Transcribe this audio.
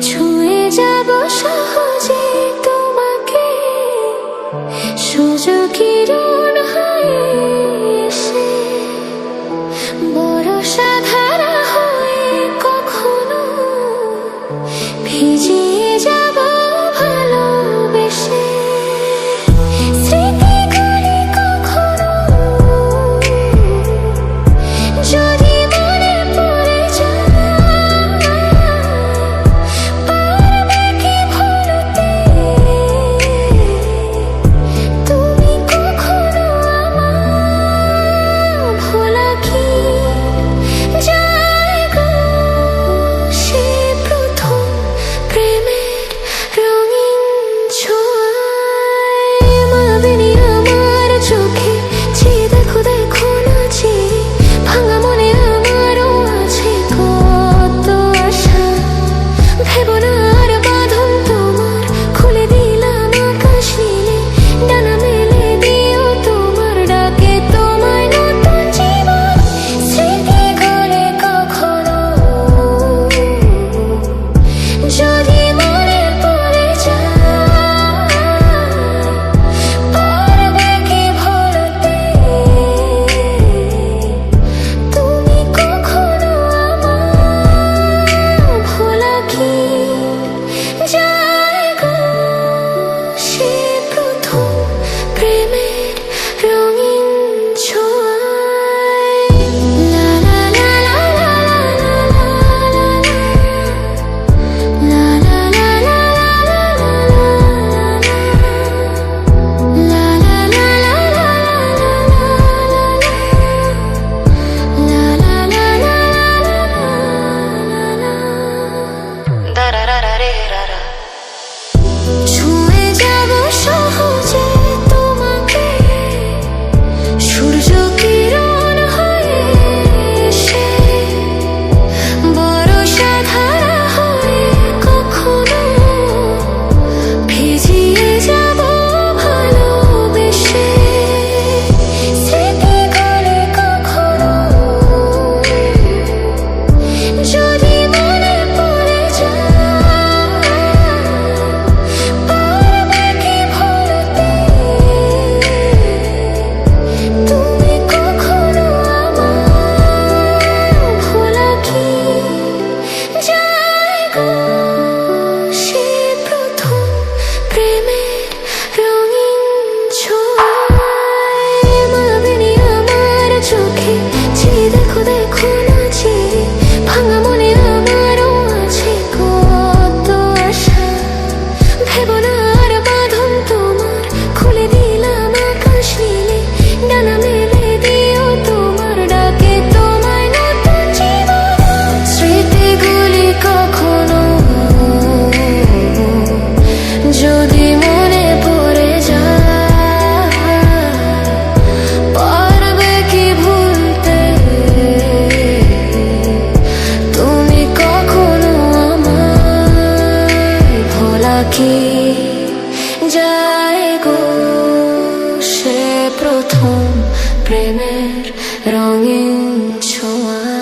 ছুঁয়ে যাব সহজে তোমাকে, সূর্য কিরণ হয়ে এসে বর্ষা ধারা হয়ে কখনো ভিজিয়ে যাব ভালোবেসে। স্মৃতিগুলি কখনো যদি মনে পড়ে যায়, পারবে কি ভুলতে তুমি কখনো আমার? ভোলা কি যায় গো সে প্রথম প্রেমের রঙিন ছোঁয়ায়? মায়াবিনী আমার চোখে চেয়ে দেখো দেখো নাচে, ভাঙা মনে আমারও আছে কত আশা। ভেবো না আর বাঁধন তোমার, খুলে দিলাম আকাশ নীলে, ডানা মেলে দিও তোমার ডাকে তোমায় নতুন জীবন। স্মৃতিগুলি কখনো যদি মনে পড়ে যায়, পারবে কি ভুলতে তুমি কখনো আমার? ভোলা কি যায় গো সে প্রথম প্রেমের রঙিন ছোঁয়ায়? লা লা লা লা লা লা লা লা লা ছুঁয়ে যাব সহজে তোমাকে, সূর্য কিরণ হয়ে এসে বর্ষা ধারা হয়ে কখনো ভিজিয়ে যাব ভালোবেসে। স্মৃতিগুলি কখনো যদি মনে পড়ে যায়, পারবে কি ভুলতে তুমি কখনো আমার? ভোলা কি যায় গো সে প্রথম প্রেমের রঙিন ছোঁয়ায়? মায়াবিনী আমার চোখে চেয়ে দেখো দেখো নাচে, ভাঙা মনে আমারও আছে কত আশা। ভেবো না আর বাঁধন তোমার, খুলে দিলাম আকাশ নীলে, ডানা মেলে দিও তোমার ডাকে তোমায় নতুন জীবন। স্মৃতিগুলি কখনো যদি মনে পড়ে যায়, পারবে কি ভুলতে তুমি কখনো আমায়? ভোলা কি যায় গো সে প্রথম প্রেমের রঙিন ছোঁয়া?